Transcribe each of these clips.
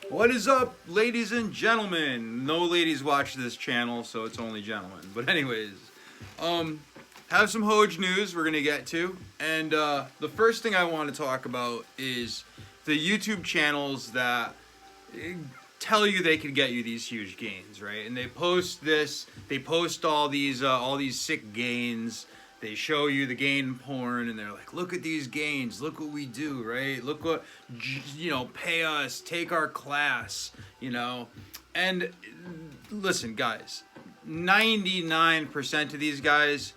What is up, ladies and gentlemen? No ladies watch this channel, so it's only gentlemen. But anyways, have some Hoge news we're gonna get to, and the first thing I want to talk about is the YouTube channels that tell you they can get you these huge gains, right? And they post this, they post all these sick gains. They show you the gain porn, and they're like, look at these gains, look what we do, right? Look what, pay us, take our class, And listen, guys, 99% of these guys,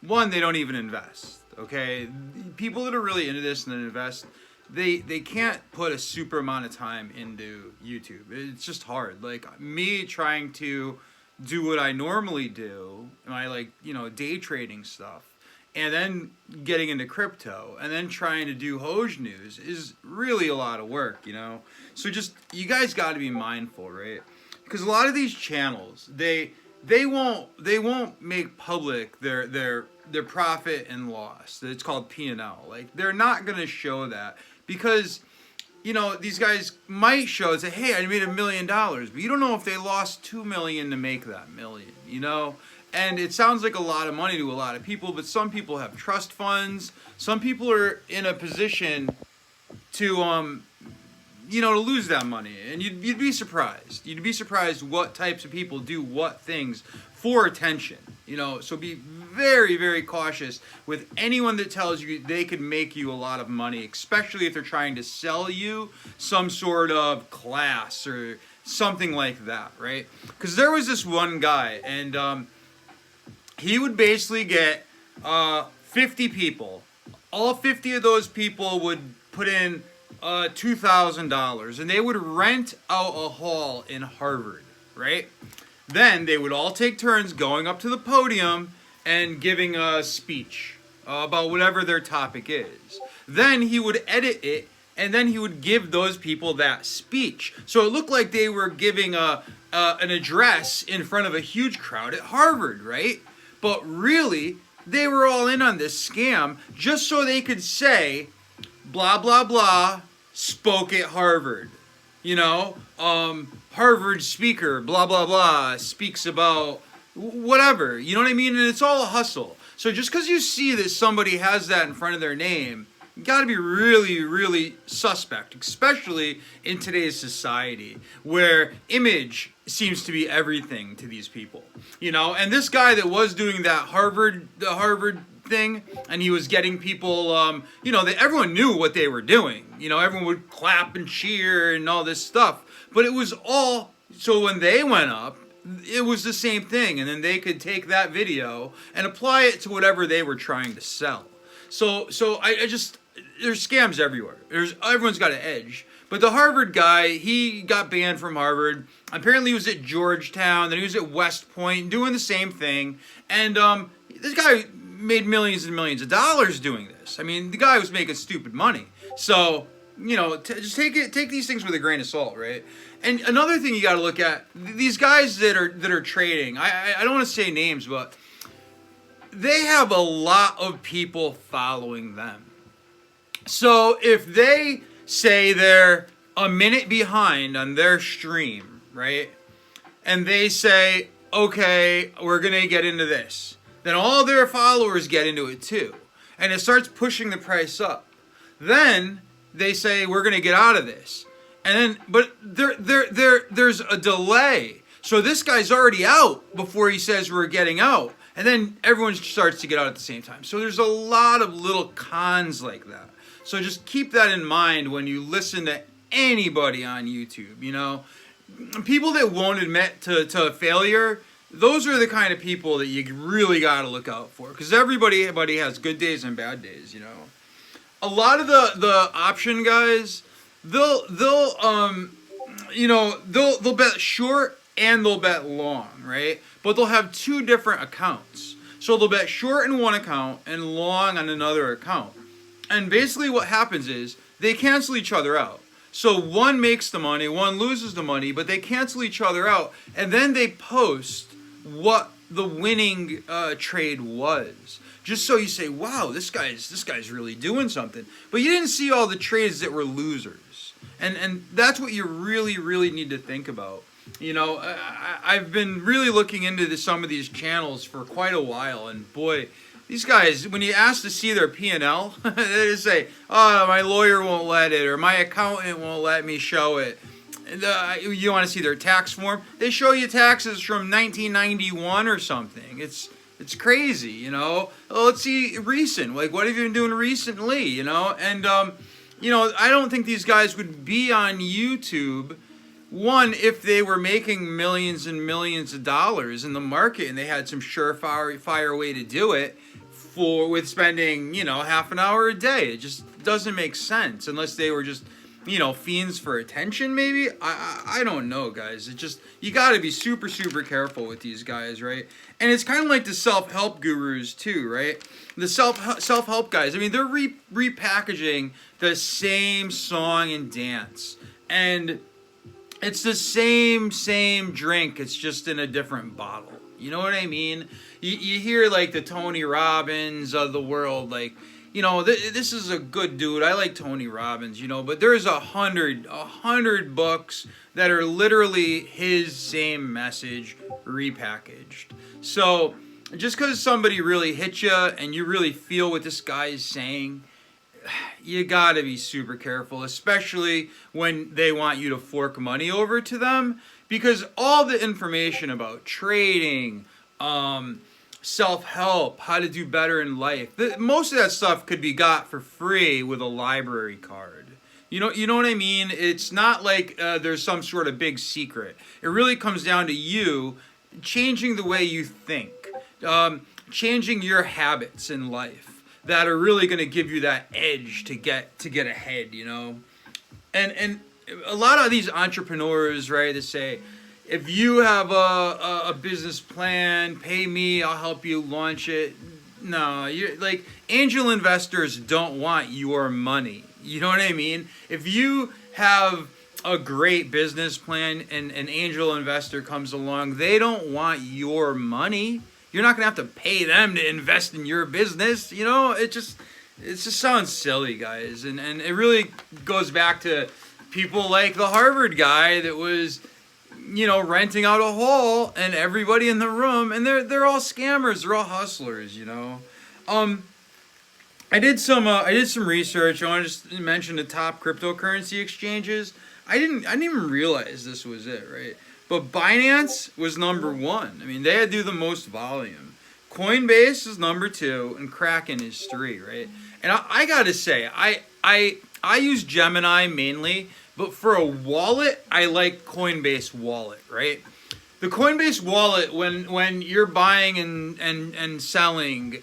one, they don't even invest, okay? People that are really into this and that invest, they can't put a super amount of time into YouTube. It's just hard. Like me trying to do what I normally do, my day trading stuff, and then getting into crypto, and then trying to do Hoge news is really a lot of work, So just, you guys got to be mindful, right? Because a lot of these channels, they won't make public their profit and loss. It's called P&L. Like, they're not gonna show that because these guys might show and say, hey, I made $1 million, but you don't know if they lost 2 million to make that million, And it sounds like a lot of money to a lot of people, but some people have trust funds. Some people are in a position to to lose that money, and you'd be surprised. You'd be surprised what types of people do what things for attention. So be very, very cautious with anyone that tells you they could make you a lot of money, especially if they're trying to sell you some sort of class or something like that, right? Because there was this one guy, and he would basically get 50 people. All 50 of those people would put in $2,000, and they would rent out a hall in Harvard, right? Then they would all take turns going up to the podium and giving a speech about whatever their topic is. Then he would edit it, and then he would give those people that speech. So it looked like they were giving an address in front of a huge crowd at Harvard, right? But really, they were all in on this scam just so they could say, blah, blah, blah, spoke at Harvard. Harvard speaker, blah, blah, blah, speaks about whatever. You know what I mean? And it's all a hustle. So just because you see that somebody has that in front of their name, you got to be really, really suspect, especially in today's society where image seems to be everything to these people. And this guy that was doing that the Harvard thing, and he was getting people, everyone knew what they were doing. Everyone would clap and cheer and all this stuff. But it was all, so when they went up, it was the same thing. And then they could take that video and apply it to whatever they were trying to sell. So I just, there's scams everywhere. Everyone's got an edge. But the Harvard guy, he got banned from Harvard. Apparently he was at Georgetown, then he was at West Point doing the same thing. And this guy made millions and millions of dollars doing this. I mean, the guy was making stupid money. So, just take these things with a grain of salt, right? And another thing you got to look at, these guys that are trading, I don't want to say names, but they have a lot of people following them. So if they say they're a minute behind on their stream, right? And they say, okay, we're going to get into this. Then all their followers get into it too. And it starts pushing the price up. Then they say, we're going to get out of this. And then, but there's a delay. So this guy's already out before he says we're getting out. And then everyone starts to get out at the same time. So there's a lot of little cons like that. So just keep that in mind when you listen to anybody on YouTube, People that won't admit to failure, those are the kind of people that you really got to look out for. Because everybody has good days and bad days, A lot of the option guys, they'll bet short and they'll bet long, right? But they'll have two different accounts. So they'll bet short in one account and long on another account. And basically what happens is they cancel each other out. So one makes the money, one loses the money, but they cancel each other out. And then they post what the winning trade was. Just so you say, wow, this guy's really doing something. But you didn't see all the trades that were losers. And that's what you really need to think about. You know, I've been really looking into some of these channels for quite a while, and boy, these guys, when you ask to see their P&L, they just say, "Oh, my lawyer won't let it," or "My accountant won't let me show it." You want to see their tax form? They show you taxes from 1991 or something. It's crazy, you know. Let's see recent. Like, what have you been doing recently, you know? And you know, I don't think these guys would be on YouTube, one, if they were making millions and millions of dollars in the market and they had some surefire way to do it with spending, you know, half an hour a day. It just doesn't make sense unless they were just, you know, fiends for attention, maybe. I don't know, guys. It just, you got to be super careful with these guys, right? And it's kind of like the self-help gurus too, right? The self-help guys. I mean, they're repackaging the same song and dance, and it's the same drink. It's just in a different bottle. You know what I mean? You hear like the Tony Robbins of the world, like, you know, this is a good dude. I like Tony Robbins, you know, but there's 100 books that are literally his same message repackaged. So just because somebody really hits you and you really feel what this guy is saying, you gotta be super careful, especially when they want you to fork money over to them, because all the information about trading, self-help, how to do better in life, most of that stuff could be got for free with a library card. You know what I mean? It's not like there's some sort of big secret. It really comes down to you changing the way you think, changing your habits in life that are really going to give you that edge to get ahead, you know? And a lot of these entrepreneurs, right, they say, if you have a business plan, pay me, I'll help you launch it. No, you're like, angel investors don't want your money. You know what I mean? If you have a great business plan and an angel investor comes along, they don't want your money. You're not going to have to pay them to invest in your business. You know, it just sounds silly, guys. And it really goes back to people like the Harvard guy that was, you know, renting out a hall and everybody in the room, and they're all scammers, they're all hustlers, you know. I did some research. I want to just mention the top cryptocurrency exchanges. I didn't even realize this was it, right? But Binance was number 1. I mean, they do the most volume. Coinbase is number 2, and Kraken is 3, right? And I gotta say, I use Gemini mainly, but for a wallet, I like Coinbase Wallet, right? The Coinbase Wallet, when you're buying and selling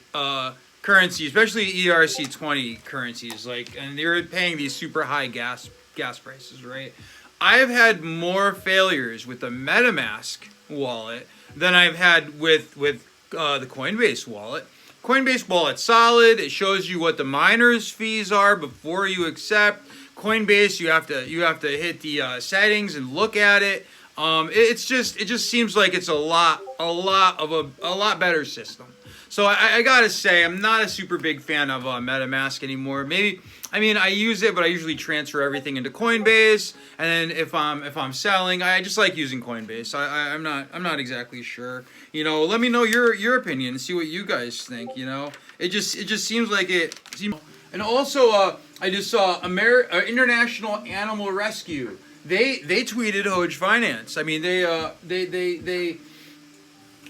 currency, especially ERC20 currencies, like, and you're paying these super high gas prices, right? I've had more failures with the MetaMask wallet than I've had with the Coinbase wallet. Coinbase wallet's solid. It shows you what the miner's fees are before you accept. Coinbase, you have to hit the settings and look at it. It just seems like it's a lot better system. So I gotta say, I'm not a super big fan of MetaMask anymore. Maybe, I mean, I use it, but I usually transfer everything into Coinbase. And then if I'm selling, I just like using Coinbase. I'm not exactly sure. You know, let me know your opinion and see what you guys think. You know, it just seems like it. And also, I just saw International Animal Rescue. They tweeted Hoge Finance. I mean, they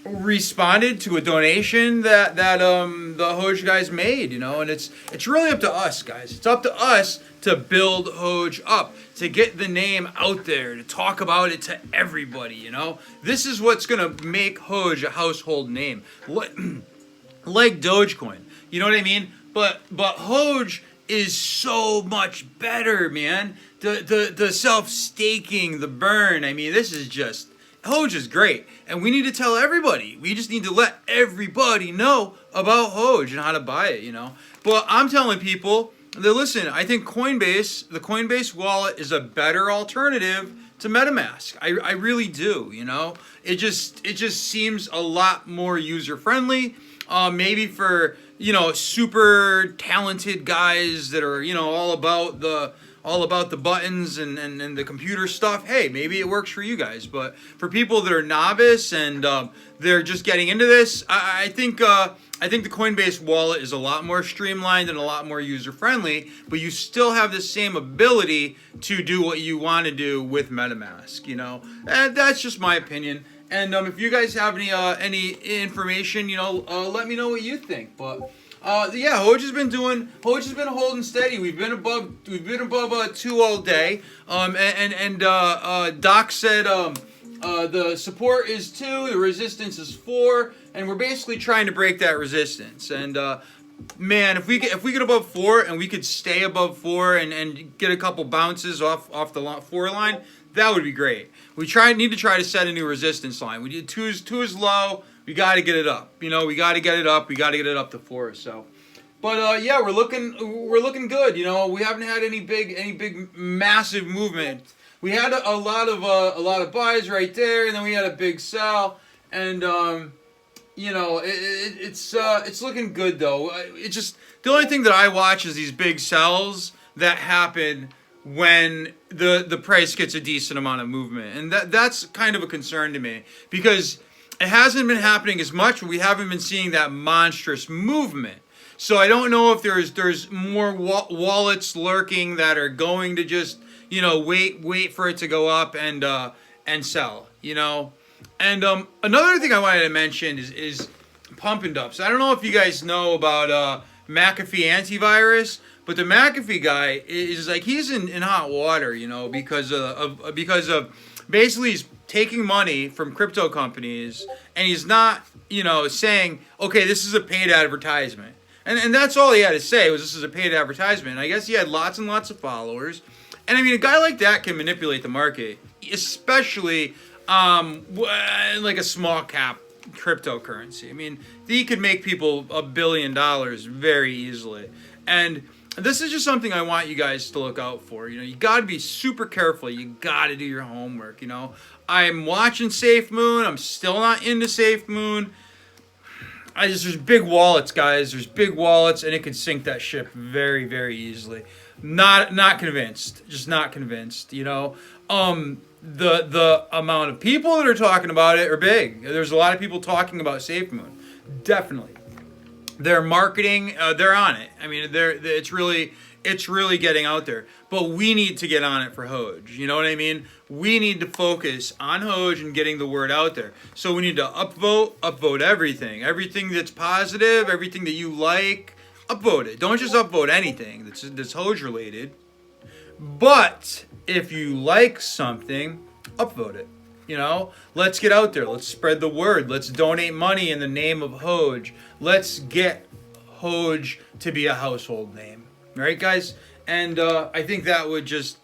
responded to a donation that the Hoge guys made, you know, and it's really up to us, guys. It's up to us to build Hoge up, to get the name out there, to talk about it to everybody, you know. This is what's gonna make Hoge a household name, like Dogecoin. You know what I mean? But Hoge is so much better, man. The self-staking, the burn. I mean, this is just, Hoge is great, and we need to tell everybody. We just need to let everybody know about Hoge and how to buy it, you know. But I'm telling people that, listen, I think the Coinbase wallet is a better alternative to MetaMask. I really do, you know. It just seems a lot more user-friendly. Maybe for, you know, super talented guys that are, you know, all about the all about the buttons and the computer stuff, hey, maybe it works for you guys. But for people that are novice and they're just getting into this, I think the Coinbase wallet is a lot more streamlined and a lot more user-friendly, but you still have the same ability to do what you want to do with MetaMask, you know? And that's just my opinion. And if you guys have any information, you know, let me know what you think. But yeah, Hoge has been holding steady. We've been above 2 all day. Doc said the support is 2, the resistance is 4, and we're basically trying to break that resistance. And man, if we get above 4 and we could stay above 4 and get a couple bounces off the 4 line, that would be great. We need to try to set a new resistance line. We did 2 is low. We got to get it up. You know, we got to get it up. We got to get it up to 4. So, but yeah, we're looking good. You know, we haven't had any big massive movement. We had a lot of buys right there, and then we had a big sell, and you know, it's looking good though. It's just the only thing that I watch is these big sells that happen when the price gets a decent amount of movement, and that's kind of a concern to me, because it hasn't been happening as much. We haven't been seeing that monstrous movement. So I don't know if there's more wallets lurking that are going to just, you know, wait for it to go up and sell, you know. And another thing I wanted to mention is pump and dumps. I don't know if you guys know about McAfee antivirus, but the McAfee guy is like, he's in hot water, you know, because of basically he's taking money from crypto companies, and he's not, you know, saying, okay, this is a paid advertisement. And that's all he had to say was this is a paid advertisement. I guess he had lots and lots of followers. And I mean, a guy like that can manipulate the market, especially like a small cap cryptocurrency. I mean, he could make people $1 billion very easily. And this is just something I want you guys to look out for. You know, you got to be super careful. You got to do your homework, you know. I'm watching safemoon. I'm still not into safemoon. There's big wallets, guys. There's big wallets, and it could sink that ship very, very easily. Not convinced. Just not convinced, you know. The amount of people that are talking about it are big. There's a lot of people talking about safemoon. Definitely. They're marketing, they're on it. I mean, it's really getting out there. But we need to get on it for Hoge. You know what I mean? We need to focus on Hoge and getting the word out there. So we need to upvote everything. Everything that's positive, everything that you like, upvote it. Don't just upvote anything that's Hoge related. But if you like something, upvote it. You know, let's get out there. Let's spread the word. Let's donate money in the name of Hoge. Let's get Hoge to be a household name. All right, guys? And I think that would just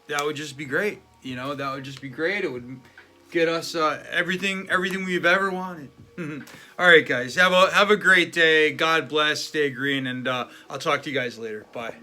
be great. You know, that would just be great. It would get us everything we've ever wanted. All right, guys. Have a great day. God bless. Stay green, and I'll talk to you guys later. Bye.